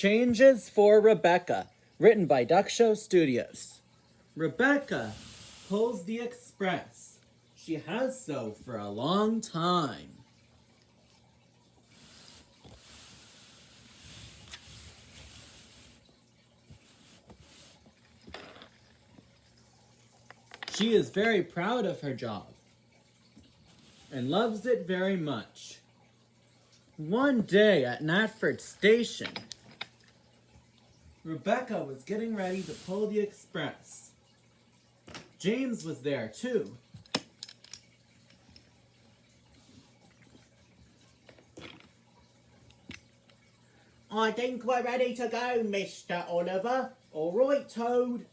Changes for Rebecca, written by Duck Show Studios. Rebecca pulls the express. She has so for a long time. She is very proud of her job and loves it very much. One day at Natford Station, Rebecca was getting ready to pull the express. James was there too. I think we're ready to go, Mr. Oliver. All right, Toad.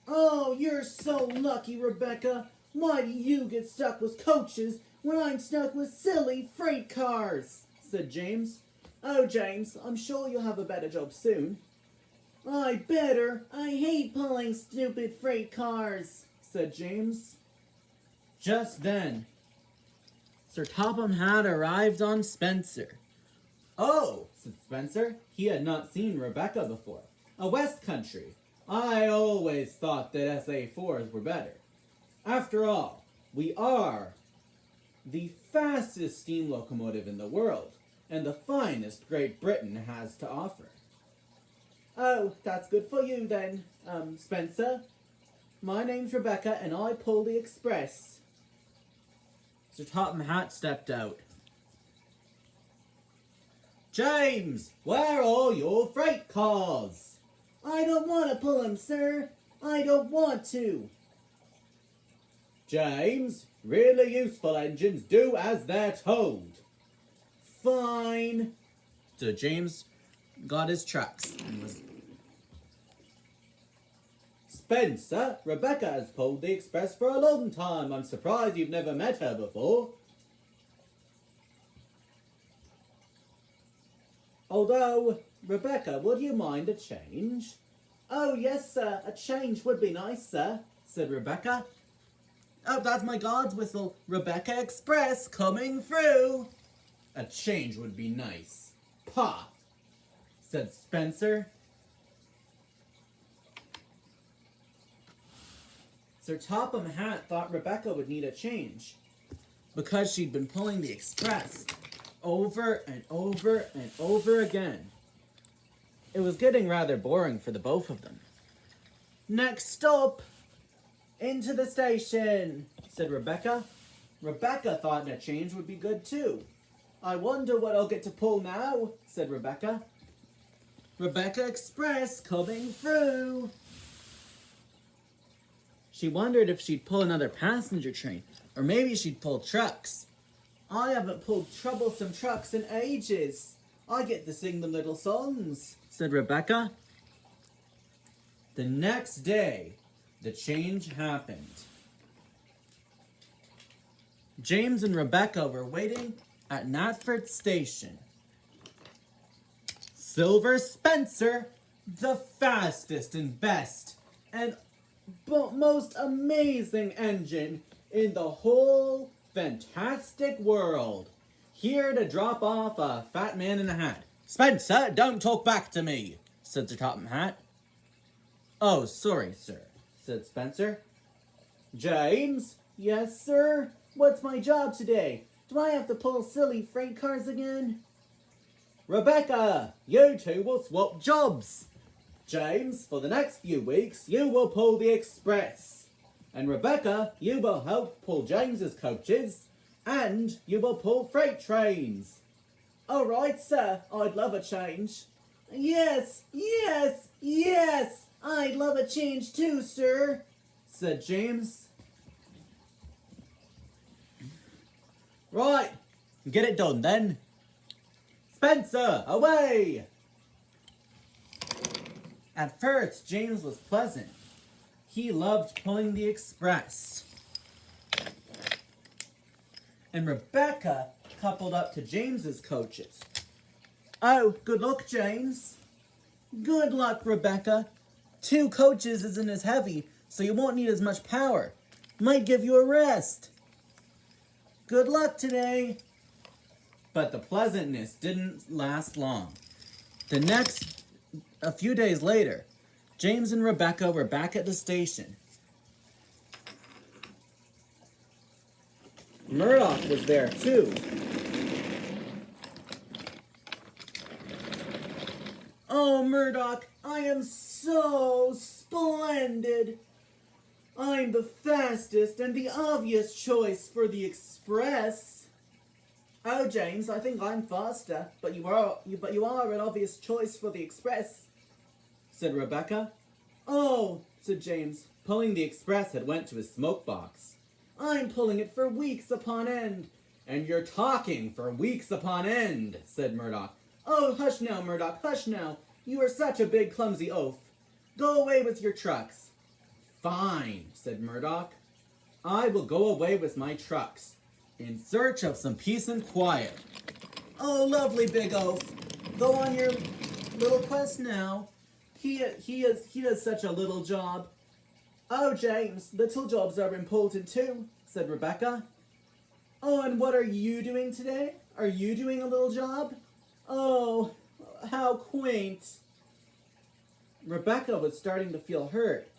Oh, you're so lucky, Rebecca. Why do you get stuck with coaches when I'm stuck with silly freight cars? Said James. Oh, James, I'm sure you'll have a better job soon. I better. I hate pulling stupid freight cars, said James. Just then, Sir Topham Hatt arrived on Spencer. Oh, said Spencer. He had not seen Rebecca before. A West Country. I always thought that SA4s were better. After all, we are the fastest steam locomotive in the world, and the finest Great Britain has to offer. Oh, that's good for you then, Spencer. My name's Rebecca, and I pull the express. Sir Topham Hatt stepped out. James, where are your freight cars? I don't want to pull them, sir. I don't want to. James, really useful engines do as they're told. Fine. So James got his trucks and was... Spencer, Rebecca has pulled the express for a long time. I'm surprised you've never met her before. Although, Rebecca, would you mind a change? Oh, yes, sir. A change would be nice, sir, said Rebecca. Oh, that's my God's whistle. Rebecca Express coming through. A change would be nice. Pah, said Spencer. Sir Topham Hatt thought Rebecca would need a change because she'd been pulling the express over and over and over again. It was getting rather boring for the both of them. Next stop, into the station, said Rebecca. Rebecca thought a change would be good too. I wonder what I'll get to pull now, said Rebecca. Rebecca Express coming through. She wondered if she'd pull another passenger train, or maybe she'd pull trucks. I haven't pulled troublesome trucks in ages. I get to sing them little songs, said Rebecca. The next day, the change happened. James and Rebecca were waiting at Natford Station. Silver Spencer, the fastest and best and most amazing engine in the whole fantastic world, here to drop off a fat man in a hat. Spencer, don't talk back to me, said Sir Topham Hatt. Oh, sorry, sir, said Spencer. James? Yes, sir? What's my job today? Do I have to pull silly freight cars again? Rebecca, you two will swap jobs. James, for the next few weeks, you will pull the express. And Rebecca, you will help pull James's coaches, and you will pull freight trains. All right, sir. I'd love a change. Yes, yes, yes. I'd love a change too, sir, said James. Right, get it done then. Spencer, away! At first, James was pleasant. He loved pulling the express. And Rebecca coupled up to James's coaches. Oh, good luck, James. Good luck, Rebecca. 2 coaches isn't as heavy, so you won't need as much power. Might give you a rest. Good luck today. But the pleasantness didn't last long. A few days later, James and Rebecca were back at the station. Murdoch was there too. Oh, Murdoch, I am so splendid. I'm the fastest and the obvious choice for the express. Oh, James, I think I'm faster, but you are an obvious choice for the express, said Rebecca. Oh, said James, pulling the express had went to his smoke box. I'm pulling it for weeks upon end. And you're talking for weeks upon end, said Murdoch. Oh, hush now, Murdoch, hush now. You are such a big, clumsy oaf. Go away with your trucks. Fine, said Murdoch. I will go away with my trucks, in search of some peace and quiet. Oh, lovely big oaf. Go on your little quest now. He does such a little job. Oh, James, little jobs are important too, said Rebecca. Oh, and what are you doing today? Are you doing a little job? Oh, how quaint. Rebecca was starting to feel hurt.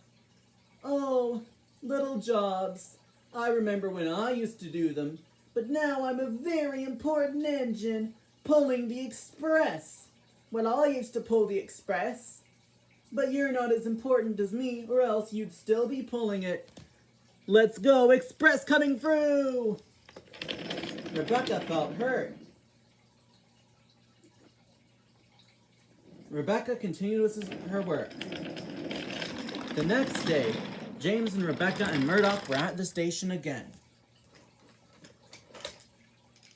Oh, little jobs. I remember when I used to do them, but now I'm a very important engine pulling the express. Well, I used to pull the express. But you're not as important as me, or else you'd still be pulling it. Let's go, express coming through! Rebecca felt hurt. Rebecca continued with her work. The next day, James and Rebecca and Murdoch were at the station again.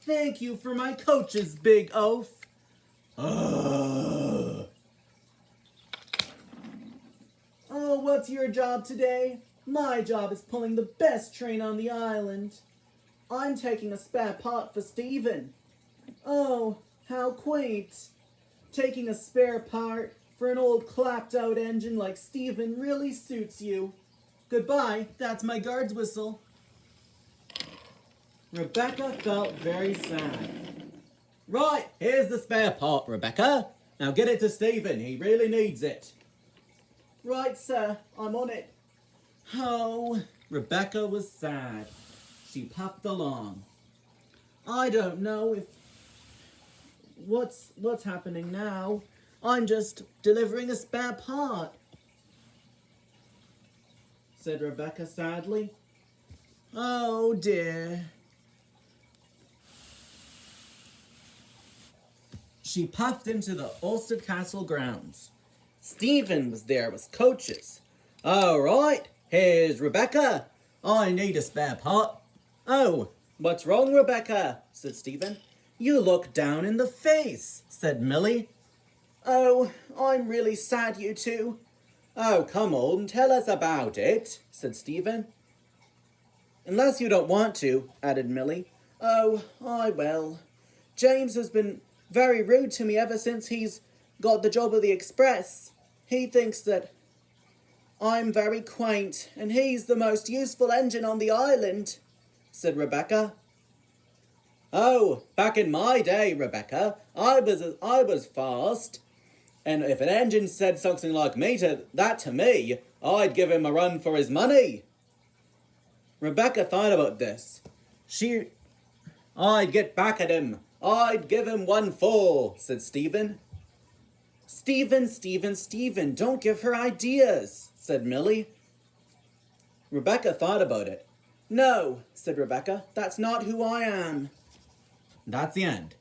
Thank you for my coaches, big oaf. Oh, what's your job today? My job is pulling the best train on the island. I'm taking a spare part for Stephen. Oh, how quaint. Taking a spare part for an old clapped-out engine like Stephen really suits you. Goodbye, that's my guard's whistle. Rebecca felt very sad. Right, here's the spare part, Rebecca. Now get it to Stephen, he really needs it. Right, sir, I'm on it. Oh, Rebecca was sad. She puffed along. I don't know if... What's happening now? I'm just delivering a spare part, said Rebecca sadly. Oh, dear. She puffed into the Ulster Castle grounds. Stephen was there with coaches. All right, here's Rebecca. I need a spare part. Oh, what's wrong, Rebecca? Said Stephen. You look down in the face, said Millie. Oh, I'm really sad, you two. Oh, come on, tell us about it, said Stephen. Unless you don't want to, added Millie. Oh, I will. James has been very rude to me ever since he's got the job of the express. He thinks that I'm very quaint, and he's the most useful engine on the island, said Rebecca. Oh, back in my day, Rebecca, I was fast, and if an engine said something like that to me, I'd give him a run for his money. Rebecca thought about this. I'd get back at him. I'd give him 1-4, said Stephen. Stephen, don't give her ideas, said Millie. Rebecca thought about it. No, said Rebecca, that's not who I am. That's the end.